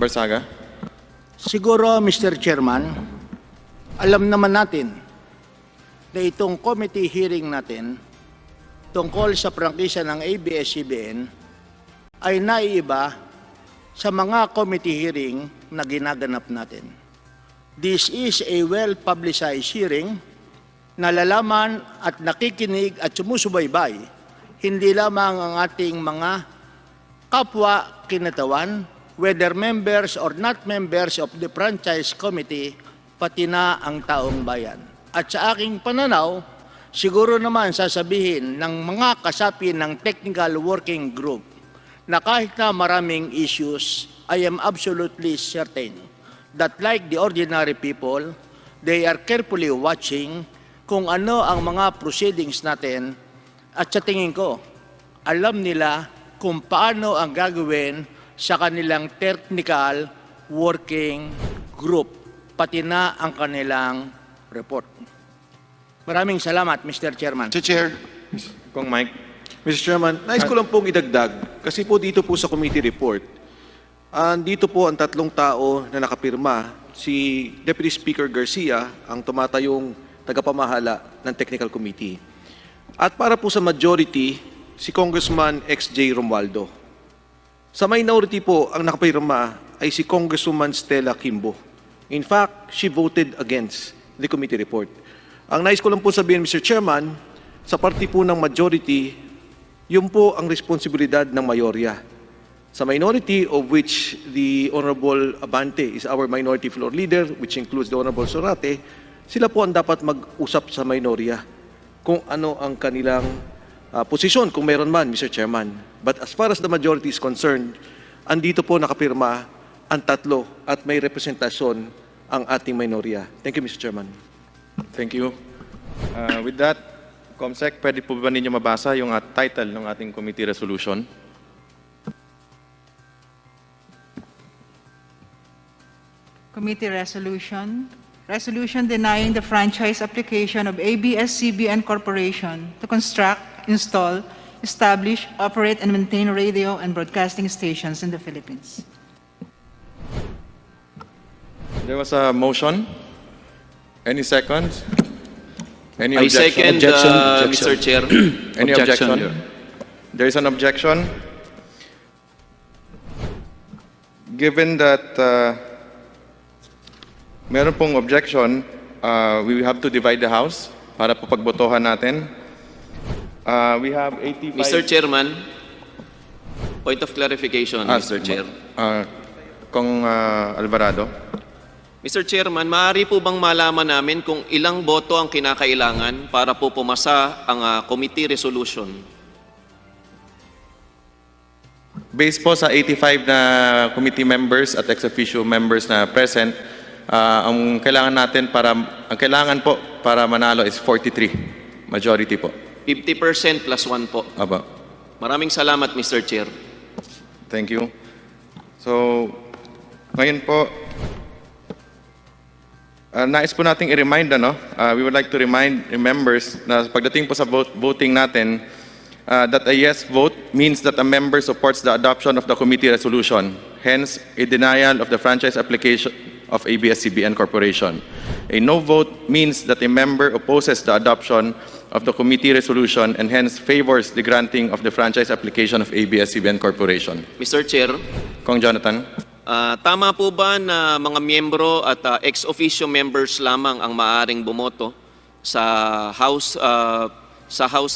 Barsaga. Siguro, Mr. Chairman, alam naman natin na itong committee hearing natin tungkol sa prangkisa ng ABS-CBN ay naiiba sa mga committee hearing na ginaganap natin. This is a well-publicized hearing na lalaman at nakikinig at sumusubaybay hindi lamang ang ating mga kapwa kinatawan, whether members or not members of the franchise committee, pati na ang taong bayan. At sa aking pananaw, siguro naman sasabihin ng mga kasapi ng technical working group na kahit na maraming issues, I am absolutely certain that like the ordinary people, they are carefully watching kung ano ang mga proceedings natin at sa tingin ko, alam nila kung paano ang gagawin sa kanilang technical working group, pati na ang kanilang report. Maraming salamat, Mr. Chairman. Mr. Chair, Kong Mike. Mr. Chairman, nais ko lang pong idagdag, kasi po dito po sa committee report, dito po ang tatlong tao na nakapirma, si Deputy Speaker Garcia, ang tumatayong tagapamahala ng Technical Committee. At para po sa majority, si Congressman XJ Romualdo. Sa minority po, ang nakapirma ay si Congresswoman Stella Kimbo. In fact, she voted against the committee report. Ang nais ko lang po sabihin, Mr. Chairman, sa party po ng majority, yun po ang responsibilidad ng mayorya. Sa minority, of which the Honorable Abante is our minority floor leader, which includes the Honorable Sorate, sila po ang dapat mag-usap sa minorya kung ano ang kanilang posisyon, kung meron man, Mr. Chairman. But as far as the majority is concerned, andito po nakapirma ang tatlo at may representasyon ang ating minorya. Thank you, Mr. Chairman. Thank you. With that, Comsec, pwede po ba ninyo mabasa yung title ng ating committee resolution? Committee resolution. Resolution denying the franchise application of ABS-CBN Corporation to construct, install, establish, operate, and maintain radio and broadcasting stations in the Philippines. There was a motion. Any seconds? Any I objection? second, Mr. Chair. Any objection? There is an objection. Given that meron pong objection, we have to divide the House para po pagbotohan natin. We have 85... Mr. Chairman, point of clarification, Mr. Chair. Kong Alvarado. Mr. Chairman, maaari po bang malaman namin kung ilang boto ang kinakailangan para po pumasa ang committee resolution? Based po sa 85 na committee members at ex-officio members na present, ang kailangan po para manalo is 43. Majority po. 50% plus 1 po. Aba. Maraming salamat, Mr. Chair. Thank you. So, ngayon po, nais po nating i-remind, we would like to remind members na pagdating po sa voting natin, that a yes vote means that a member supports the adoption of the committee resolution. Hence, a denial of the franchise application of ABS-CBN Corporation. A no vote means that a member opposes the adoption of the committee resolution and hence favors the granting of the franchise application of ABS-CBN Corporation. Mr. Chair, Kong Jonathan. tama po ba na mga miyembro at ex-officio members lamang ang maaaring bumoto sa House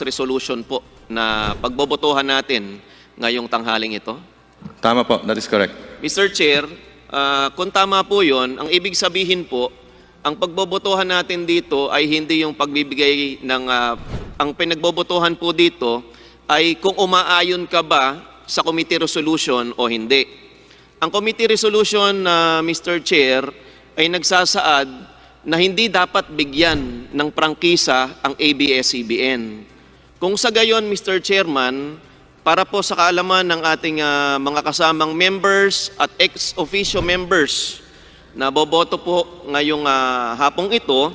resolution po na pagbobotohan natin ngayong tanghaling ito? Tama po, that is correct. Mr. Chair, kung tama po yun, ang ibig sabihin po, ang pagbobotohan natin dito ay hindi yung pagbibigay ng... ang pinagbobotohan po dito ay kung umaayon ka ba sa committee resolution o hindi. Ang committee resolution, Mr. Chair, ay nagsasaad na hindi dapat bigyan ng prangkisa ang ABS-CBN. Kung sa gayon, Mr. Chairman, para po sa kaalaman ng ating mga kasamang members at ex-officio members na boboto po ngayong hapong ito,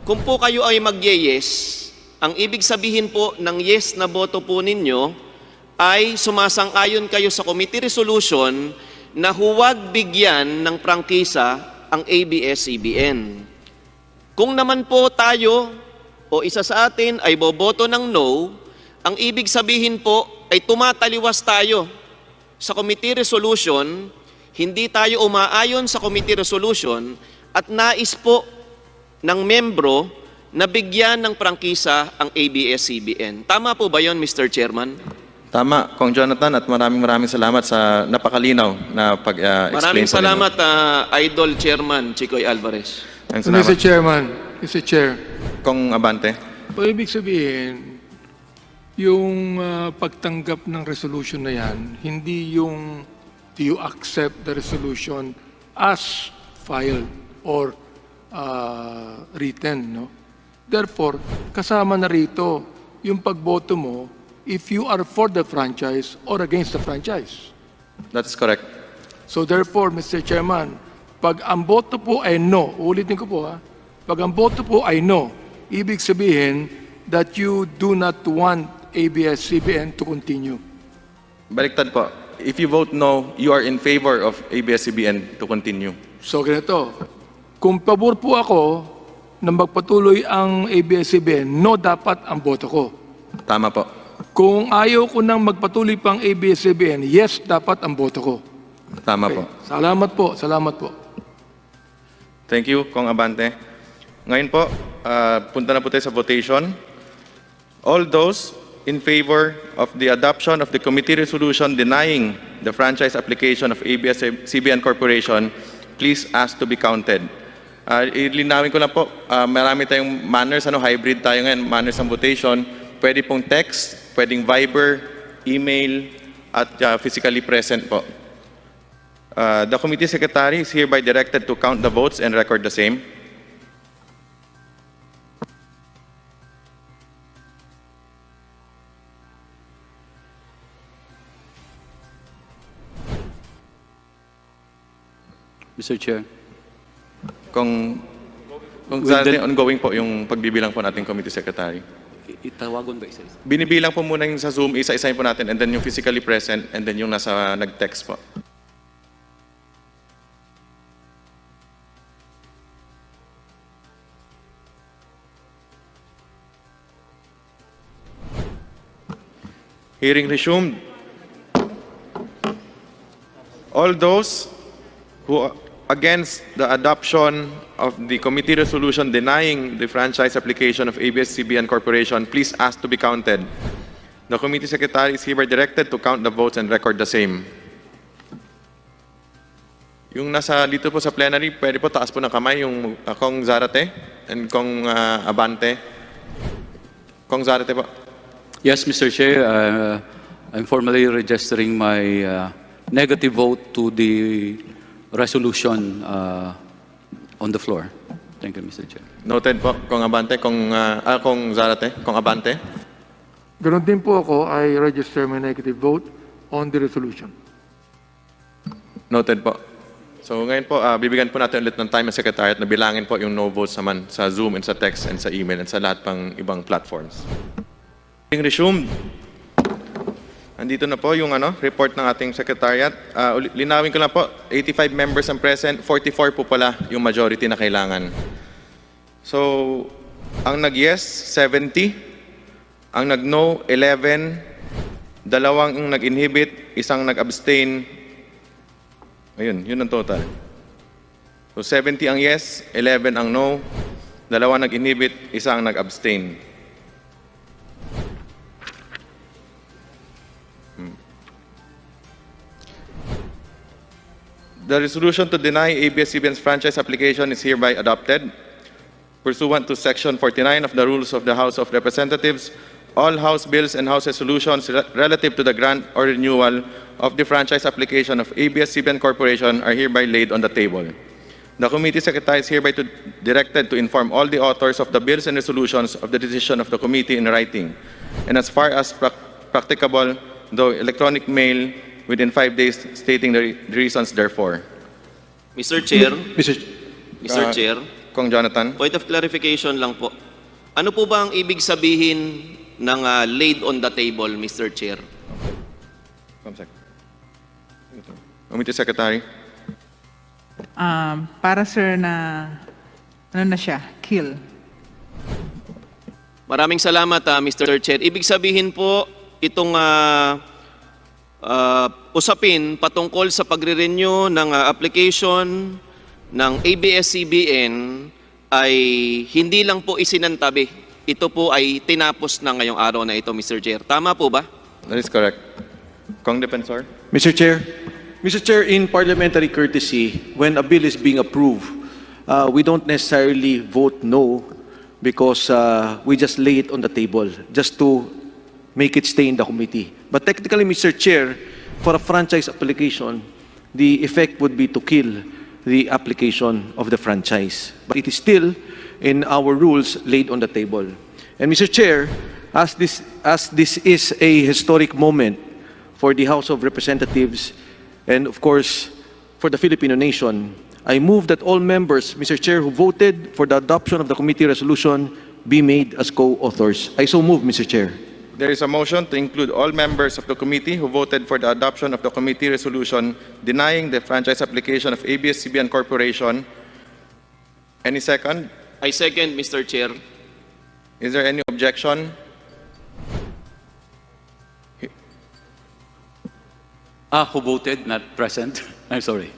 kung po kayo ay mag-yes, ang ibig sabihin po ng yes na boto po ninyo ay sumasang-ayon kayo sa committee resolution na huwag bigyan ng prangkisa ang ABS-CBN. Kung naman po tayo o isa sa atin ay boboto ng no, ang ibig sabihin po ay tumataliwas tayo sa committee resolution, hindi tayo umaayon sa committee resolution at nais po ng membro na bigyan ng prangkisa ang ABS-CBN. Tama po ba yon, Mr. Chairman? Tama, Kong Jonathan, at maraming salamat sa napakalinaw na pag-explain. Maraming salamat, Idol Chairman Chicoy Alvarez. Salamat. Mr. Chairman, Mr. Chair, Kong Abante. o ibig sabihin, yung pagtanggap ng resolution na yan, hindi yung do you accept the resolution as filed or written, no? Therefore, kasama na rito yung pagboto mo if you are for the franchise or against the franchise. That's correct. So therefore, Mr. Chairman, pag ang boto po ay no, ulitin ko po ha, pag ang boto po ay no, ibig sabihin that you do not want ABS-CBN to continue. Baliktad po. If you vote no, you are in favor of ABS-CBN to continue. So ganito, kung pabor po ako na magpatuloy ang ABS-CBN, no dapat ang boto ko. Tama po. Kung ayaw ko nang magpatuloy pang ABS-CBN, yes dapat ang boto ko. Tama po. Salamat po, salamat po. Thank you, Kong Abante. Ngayon po, punta na po tayo sa votation. All those in favor of the adoption of the committee resolution denying the franchise application of ABS-CBN Corporation, please ask to be counted. Ilinawin ko lang po, marami tayong manners, hybrid tayo ngayon, manners ng votation. Pwede pong text, pwedeng Viber, email, at physically present po. The committee secretary is hereby directed to count the votes and record the same. Mr. Chair. Kung With sa the- ongoing po yung pagbibilang po nating committee secretary. Itawagon ba isa-isa? Binibilang po muna yung sa Zoom, isa-isahin po natin, and then yung physically present, and then yung nasa nag-text po. Hearing resumed. All those who are against the adoption of the committee resolution denying the franchise application of ABS-CBN Corporation, please ask to be counted. The committee secretary is hereby directed to count the votes and record the same. Yung nasa dito po sa plenary, pwede po taas po ng kamay yung Kong Zarate and Kong Abante. Kong Zarate po. Yes, Mr. Chair. I'm formally registering my negative vote to the resolution on the floor. Thank you, Mr. Chair. Noted po, Kong Abante, Kong Zarate, Kong Abante. Ganon din po ako, I register my negative vote on the resolution. Noted po. So ngayon po, bibigyan po natin ulit ng time ng Secretariat na bilangin po yung no votes naman sa Zoom and sa text and sa email and sa lahat pang ibang platforms. Being resumed. Andito na po yung report ng ating Secretariat. Linawin ko lang po, 85 members ang present, 44 po pala yung majority na kailangan. So, ang nag-yes, 70. Ang nag-no, 11. Dalawang nag-inhibit, isang nag-abstain. Ayun, yun ang total. So 70 ang yes, 11 ang no, dalawa nag-inhibit, isa ang nag-abstain. The resolution to deny ABS-CBN's franchise application is hereby adopted. Pursuant to Section 49 of the Rules of the House of Representatives, all House bills and House resolutions relative to the grant or renewal of the franchise application of ABS-CBN Corporation are hereby laid on the table. The committee secretary is hereby directed to inform all the authors of the bills and resolutions of the decision of the committee in writing, and as far as practicable, though electronic mail within 5 days stating the reasons therefore. Mr. Chair, Mr. Chair, Kong Jonathan. point of clarification lang po. Ano po ba ang ibig sabihin ng laid on the table, Mr. Chair? Committee Secretary. Para sir na, ano na siya, kill. Maraming salamat, Mr. Chair. Ibig sabihin po, itong usapin patungkol sa pagre-renew ng application ng ABS-CBN ay hindi lang po isinantabi. Ito po ay tinapos na ngayong araw na ito, Mr. Chair. Tama po ba? That is correct. Kong Defensor. Mr. Chair, in parliamentary courtesy, when a bill is being approved, we don't necessarily vote no because we just lay it on the table just to make it stay in the committee. But technically, Mr. Chair, for a franchise application, the effect would be to kill the application of the franchise. But it is still in our rules laid on the table. And Mr. Chair, as this is a historic moment for the House of Representatives and of course for the Filipino nation, I move that all members, Mr. Chair, who voted for the adoption of the committee resolution be made as co-authors. I so move, Mr. Chair. There is a motion to include all members of the committee who voted for the adoption of the committee resolution denying the franchise application of ABS-CBN Corporation. Any second? I second, Mr. Chair. Is there any objection? Who voted, not present? I'm sorry.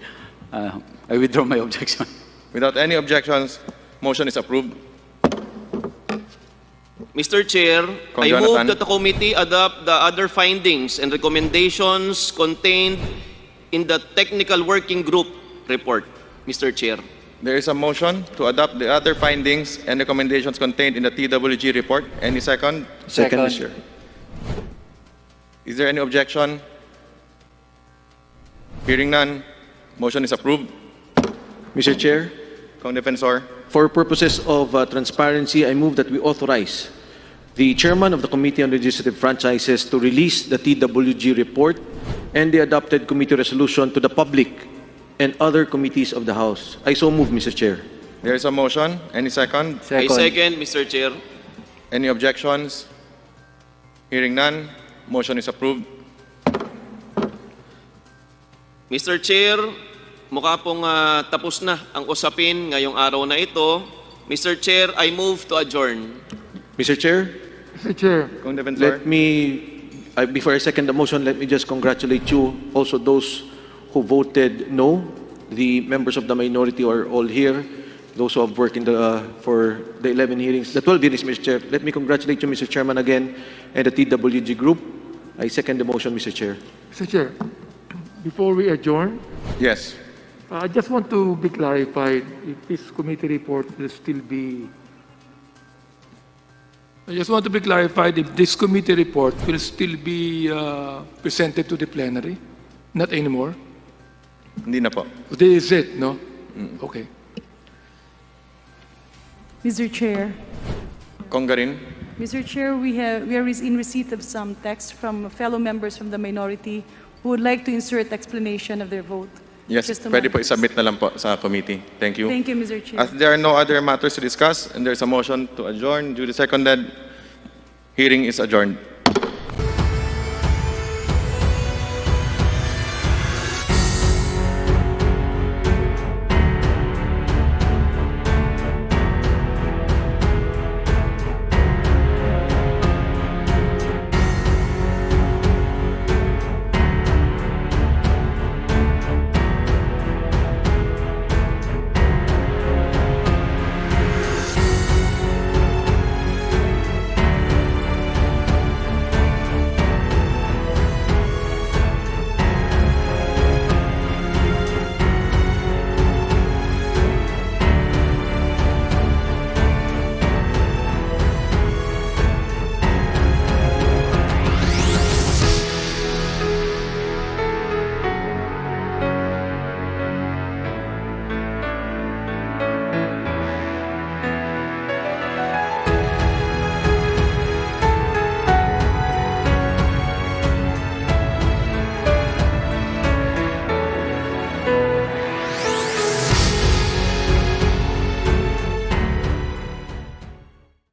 I withdraw my objection. Without any objections, motion is approved. Mr. Chair, Kong I move Jonathan. that the committee adopt the other findings and recommendations contained in the technical working group report, Mr. Chair. There is a motion to adopt the other findings and recommendations contained in the TWG report. Any second? Second, Mr. Chair. Is there any objection? Hearing none, motion is approved. Mr. Chair, Kong Defensor. for purposes of transparency, I move that we authorize the chairman of the Committee on Legislative Franchises to release the TWG report and the adopted committee resolution to the public and other committees of the House. I so move, Mr. Chair. There is a motion. Any second? I second, Mr. Chair. Any objections? Hearing none, motion is approved. Mr. Chair, mukha pong tapos na ang usapin ngayong araw na ito. Mr. Chair, I move to adjourn. Mr. Chair, Mr. Chair, Kong Defensor. let me, before I second the motion, let me just congratulate you, also those who voted no. The members of the minority are all here. Those who have worked for the 11 hearings, the 12 hearings, Mr. Chair. Let me congratulate you, Mr. Chairman, again, and the TWG group. I second the motion, Mr. Chair. Mr. Chair, before we adjourn, Yes. I just want to be clarified if this committee report will still be. I just want to be clarified if this committee report will still be presented to the plenary, not anymore. Hindi na po. This is it, no? Okay. Mr. Chair, Kong Garin. Mr. Chair, we are in receipt of some text from fellow members from the minority who would like to insert explanation of their vote. Yes, Just a pwede po moment. isubmit na lang po sa committee. Thank you. Thank you, Mr. Chair. As there are no other matters to discuss and there's a motion to adjourn, duly seconded, hearing is adjourned.